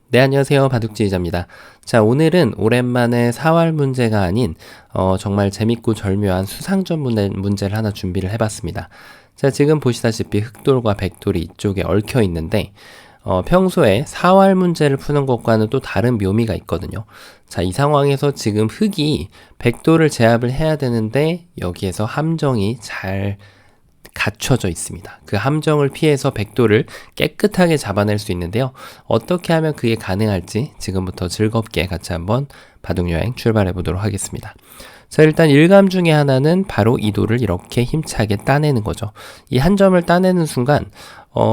네, 안녕하세요. 바둑지휘자입니다. 자, 오늘은 오랜만에 사활 문제가 아닌 정말 재밌고 절묘한 수상전 문제를 하나 준비를 해봤습니다. 자, 지금 보시다시피 흑돌과 백돌이 이쪽에 얽혀 있는데 평소에 사활 문제를 푸는 것과는 또 다른 묘미가 있거든요. 자, 이 상황에서 지금 흑이 백돌을 제압을 해야 되는데 여기에서 함정이 잘 갖춰져 있습니다. 그 함정을 피해서 백돌을 깨끗하게 잡아낼 수 있는데요. 어떻게 하면 그게 가능할지 지금부터 즐겁게 같이 한번 바둑여행 출발해 보도록 하겠습니다. 자, 일단 일감 중에 하나는 바로 이 돌을 이렇게 힘차게 따내는 거죠. 이 한 점을 따내는 순간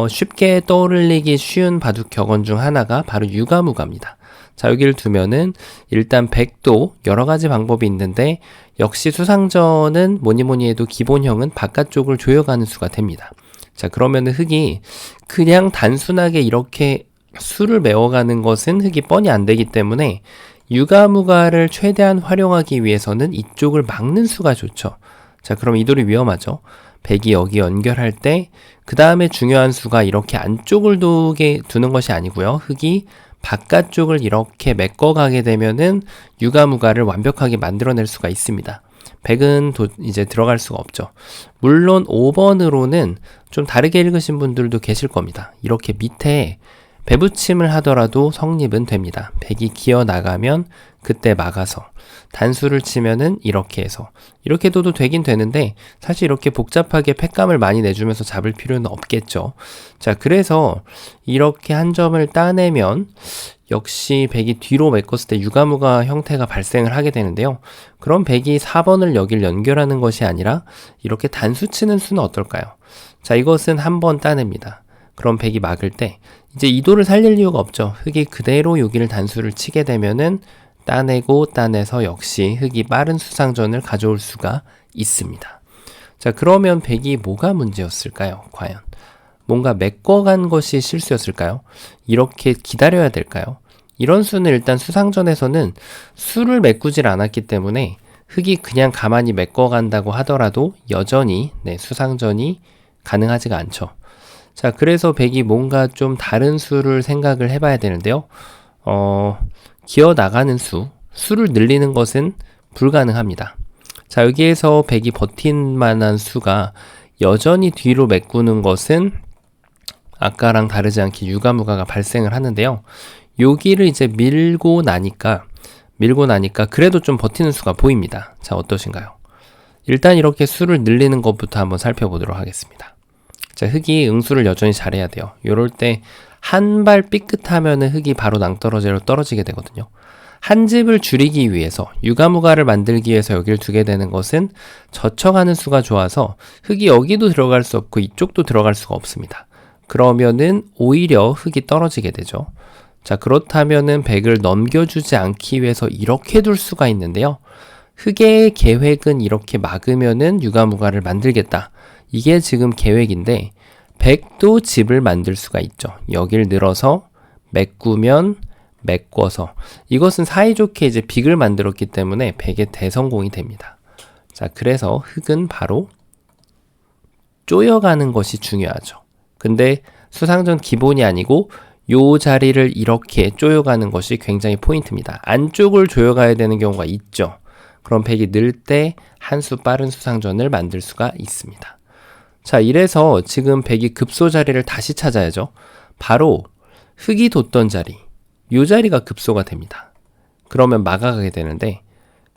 쉽게 떠올리기 쉬운 바둑 격언 중 하나가 바로 유가무가입니다. 자, 여기를 두면은 일단 백도 여러 가지 방법이 있는데 역시 수상전은 뭐니 해도 기본형은 바깥쪽을 조여가는 수가 됩니다. 자, 그러면은 흑이 그냥 단순하게 이렇게 수를 메워가는 것은 흑이 뻔히 안 되기 때문에 유가무가를 최대한 활용하기 위해서는 이쪽을 막는 수가 좋죠. 자, 그럼 이 돌이 위험하죠. 백이 여기 연결할 때 그 다음에 중요한 수가 이렇게 안쪽을 두는 것이 아니고요. 흑이 바깥쪽을 이렇게 메꿔가게 되면은 유가무가를 완벽하게 만들어낼 수가 있습니다. 백은 이제 들어갈 수가 없죠. 물론 5번으로는 좀 다르게 읽으신 분들도 계실 겁니다. 이렇게 밑에 배붙임을 하더라도 성립은 됩니다. 백이 기어 나가면 그때 막아서 단수를 치면은 이렇게 해서 이렇게 둬도 되긴 되는데 사실 이렇게 복잡하게 팩감을 많이 내주면서 잡을 필요는 없겠죠. 자, 그래서 이렇게 한 점을 따내면 역시 백이 뒤로 메꿨을 때 유가무가 형태가 발생을 하게 되는데요. 그럼 백이 4번을 여길 연결하는 것이 아니라 이렇게 단수 치는 수는 어떨까요? 자, 이것은 한 번 따냅니다. 그럼 백이 막을 때 이제 이 돌을 살릴 이유가 없죠. 흑이 그대로 여기를 단수를 치게 되면은 따내고 따내서 역시 흑이 빠른 수상전을 가져올 수가 있습니다. 자, 그러면 백이 뭐가 문제였을까요? 과연 뭔가 메꿔간 것이 실수였을까요? 이렇게 기다려야 될까요? 이런 수는 일단 수상전에서는 수를 메꾸질 않았기 때문에 흑이 그냥 가만히 메꿔간다고 하더라도 여전히 수상전이 가능하지가 않죠. 자, 그래서 백이 뭔가 좀 다른 수를 생각을 해봐야 되는데요. 기어 나가는 수를 늘리는 것은 불가능합니다. 자, 여기에서 백이 버틴 만한 수가 여전히 뒤로 메꾸는 것은 아까랑 다르지 않게 유가무가가 발생을 하는데요. 여기를 이제 밀고 나니까 그래도 좀 버티는 수가 보입니다. 자, 어떠신가요? 일단 이렇게 수를 늘리는 것부터 한번 살펴보도록 하겠습니다. 자, 흑이 응수를 여전히 잘해야 돼요. 요럴 때 한 발 삐끗하면은 흑이 바로 낭떠러지로 떨어지게 되거든요. 한 집을 줄이기 위해서 유가무가를 만들기 위해서 여기를 두게 되는 것은 젖혀가는 수가 좋아서 흑이 여기도 들어갈 수 없고 이쪽도 들어갈 수가 없습니다. 그러면은 오히려 흑이 떨어지게 되죠. 자, 그렇다면은 백을 넘겨주지 않기 위해서 이렇게 둘 수가 있는데요. 흑의 계획은 이렇게 막으면은 유가무가를 만들겠다. 이게 지금 계획인데 백도 집을 만들 수가 있죠. 여길 늘어서 메꾸면 메꿔서 이것은 사이좋게 이제 빅을 만들었기 때문에 백의 대성공이 됩니다. 자, 그래서 흑은 바로 쪼여가는 것이 중요하죠. 근데 수상전 기본이 아니고 요 자리를 이렇게 쪼여가는 것이 굉장히 포인트입니다. 안쪽을 조여가야 되는 경우가 있죠. 그럼 백이 늘 때 한 수 빠른 수상전을 만들 수가 있습니다. 자, 이래서 지금 백이 급소 자리를 다시 찾아야죠. 바로 흑이 뒀던 자리, 요 자리가 급소가 됩니다. 그러면 막아가게 되는데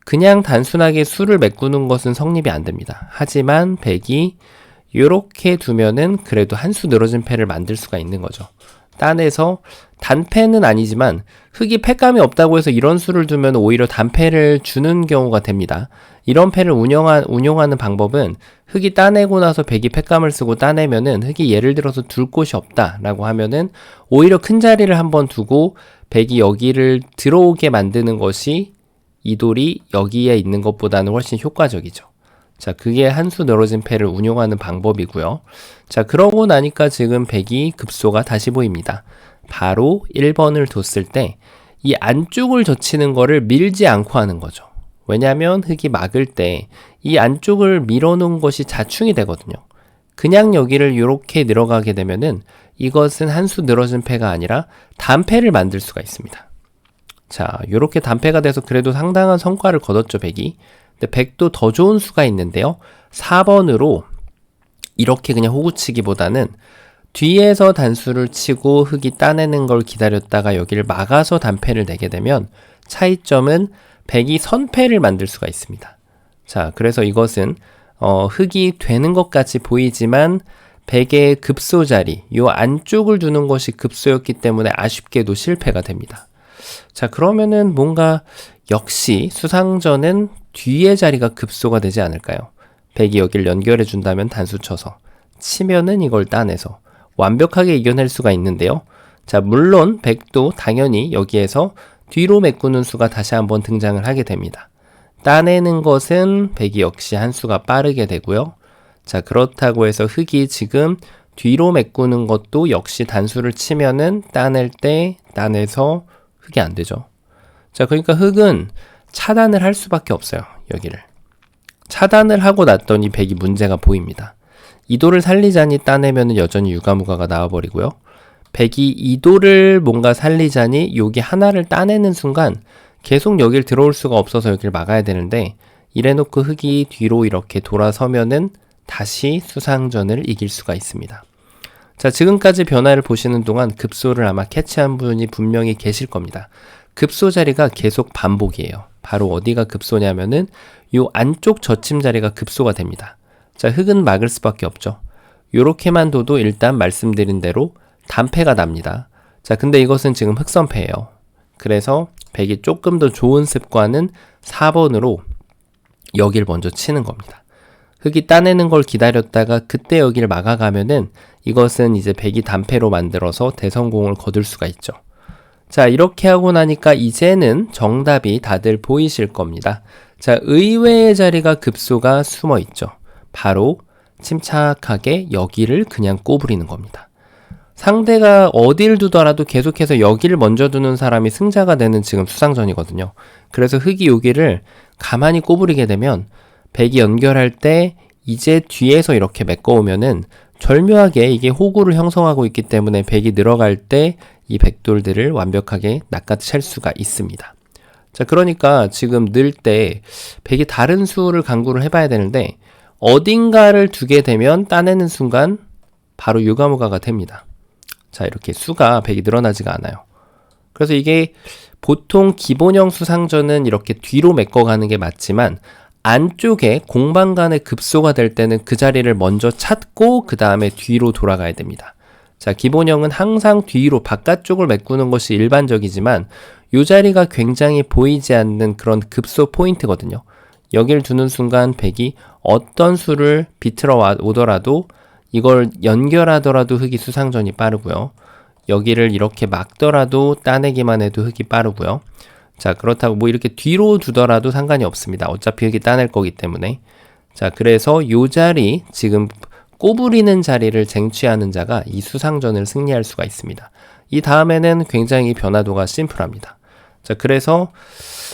그냥 단순하게 수를 메꾸는 것은 성립이 안 됩니다. 하지만 백이 요렇게 두면은 그래도 한 수 늘어진 패를 만들 수가 있는 거죠. 따내서 단패는 아니지만 흑이 패감이 없다고 해서 이런 수를 두면 오히려 단패를 주는 경우가 됩니다. 이런 패를 운용하는 방법은 흑이 따내고 나서 백이 패감을 쓰고 따내면은 흑이 예를 들어서 둘 곳이 없다라고 하면은 오히려 큰 자리를 한번 두고 백이 여기를 들어오게 만드는 것이 이 돌이 여기에 있는 것보다는 훨씬 효과적이죠. 자, 그게 한 수 늘어진 패를 운용하는 방법이고요. 자, 그러고 나니까 지금 백이 급소가 다시 보입니다. 바로 1번을 뒀을 때 이 안쪽을 젖히는 거를 밀지 않고 하는 거죠. 왜냐하면 흑이 막을 때 이 안쪽을 밀어놓은 것이 자충이 되거든요. 그냥 여기를 이렇게 늘어가게 되면은 이것은 한 수 늘어진 패가 아니라 단패를 만들 수가 있습니다. 자, 이렇게 단패가 돼서 그래도 상당한 성과를 거뒀죠, 100이. 근데 100도 더 좋은 수가 있는데요. 4번으로 이렇게 그냥 호구치기보다는 뒤에서 단수를 치고 흑이 따내는 걸 기다렸다가 여기를 막아서 단패를 내게 되면 차이점은 100이 선패를 만들 수가 있습니다. 자, 그래서 이것은 흑이 되는 것 같이 보이지만 100의 급소 자리, 요 안쪽을 두는 것이 급소였기 때문에 아쉽게도 실패가 됩니다. 자, 그러면은 뭔가 역시 수상전은 뒤의 자리가 급소가 되지 않을까요? 100이 여기를 연결해 준다면 단수 쳐서 치면은 이걸 따내서 완벽하게 이겨낼 수가 있는데요. 자, 물론 100도 당연히 여기에서 뒤로 메꾸는 수가 다시 한번 등장을 하게 됩니다. 따내는 것은 100이 역시 한 수가 빠르게 되고요. 자, 그렇다고 해서 흑이 지금 뒤로 메꾸는 것도 역시 단수를 치면은 따낼 때 따내서 흑이 안 되죠. 자, 그러니까 흑은 차단을 할 수밖에 없어요. 여기를. 차단을 하고 났더니 100이 문제가 보입니다. 이도를 살리자니 따내면 여전히 유가무가가 나와버리고요. 100이 이도를 뭔가 살리자니 여기 하나를 따내는 순간 계속 여길 들어올 수가 없어서 여길 막아야 되는데 이래놓고 흑이 뒤로 이렇게 돌아서면은 다시 수상전을 이길 수가 있습니다. 자, 지금까지 변화를 보시는 동안 급소를 아마 캐치한 분이 분명히 계실 겁니다. 급소 자리가 계속 반복이에요. 바로 어디가 급소냐면은 요 안쪽 젖힘 자리가 급소가 됩니다. 자, 흑은 막을 수밖에 없죠. 요렇게만 둬도 일단 말씀드린 대로 단패가 납니다. 자, 근데 이것은 지금 흑선패예요. 그래서 100이 조금 더 좋은 습관은 4번으로 여길 먼저 치는 겁니다. 흑이 따내는 걸 기다렸다가 그때 여기를 막아가면은 이것은 이제 100이 단패로 만들어서 대성공을 거둘 수가 있죠. 자, 이렇게 하고 나니까 이제는 정답이 다들 보이실 겁니다. 자, 의외의 자리가 급소가 숨어 있죠. 바로 침착하게 여기를 그냥 꼬부리는 겁니다. 상대가 어딜 두더라도 계속해서 여기를 먼저 두는 사람이 승자가 되는 지금 수상전이거든요. 그래서 흑이 여기를 가만히 꼬부리게 되면 100이 연결할 때 이제 뒤에서 이렇게 메꿔오면은 절묘하게 이게 호구를 형성하고 있기 때문에 100이 늘어갈 때 이 백돌들을 완벽하게 낚아챌 수가 있습니다. 자, 그러니까 지금 늘 때 100이 다른 수를 강구를 해봐야 되는데 어딘가를 두게 되면 따내는 순간 바로 유가무가가 됩니다. 자, 이렇게 수가 100이 늘어나지가 않아요. 그래서 이게 보통 기본형 수상전은 이렇게 뒤로 메꿔가는 게 맞지만 안쪽에 공방 간의 급소가 될 때는 그 자리를 먼저 찾고 그 다음에 뒤로 돌아가야 됩니다. 자, 기본형은 항상 뒤로 바깥쪽을 메꾸는 것이 일반적이지만 이 자리가 굉장히 보이지 않는 그런 급소 포인트거든요. 여길 두는 순간 100이 어떤 수를 비틀어 오더라도 이걸 연결하더라도 흑이 수상전이 빠르고요. 여기를 이렇게 막더라도 따내기만 해도 흑이 빠르고요. 자, 그렇다고 뭐 이렇게 뒤로 두더라도 상관이 없습니다. 어차피 흑이 따낼 거기 때문에. 자, 그래서 요 자리, 지금 꼬부리는 자리를 쟁취하는 자가 이 수상전을 승리할 수가 있습니다. 이 다음에는 굉장히 변화도가 심플합니다. 자, 그래서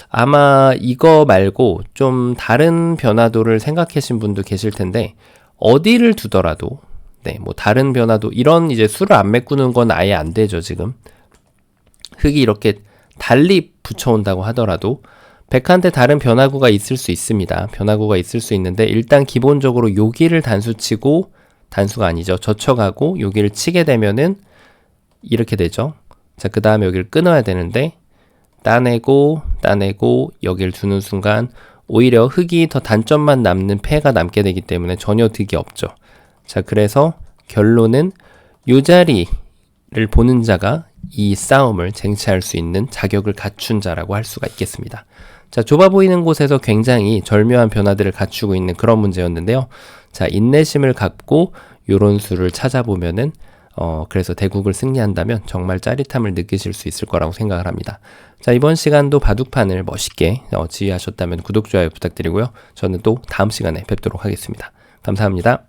아마 이거 말고 좀 다른 변화도를 생각하신 분도 계실 텐데 어디를 두더라도 뭐 다른 변화도 이런 이제 수를 안 메꾸는 건 아예 안 되죠, 지금. 흑이 이렇게 달리 붙여온다고 하더라도 100한테 다른 변화구가 있을 수 있습니다. 변화구가 있을 수 있는데 일단 기본적으로 여기를 단수치고 단수가 아니죠. 젖혀가고 여기를 치게 되면은 이렇게 되죠. 자, 그 다음에 여기를 끊어야 되는데 따내고 여기를 두는 순간 오히려 흑이 더 단점만 남는 패가 남게 되기 때문에 전혀 득이 없죠. 자, 그래서 결론은 이 자리를 보는 자가 이 싸움을 쟁취할 수 있는 자격을 갖춘 자라고 할 수가 있겠습니다. 자, 좁아 보이는 곳에서 굉장히 절묘한 변화들을 갖추고 있는 그런 문제였는데요. 자, 인내심을 갖고 요런 수를 찾아보면은 그래서 대국을 승리한다면 정말 짜릿함을 느끼실 수 있을 거라고 생각을 합니다. 자, 이번 시간도 바둑판을 멋있게 지휘하셨다면 구독, 좋아요 부탁드리고요. 저는 또 다음 시간에 뵙도록 하겠습니다. 감사합니다.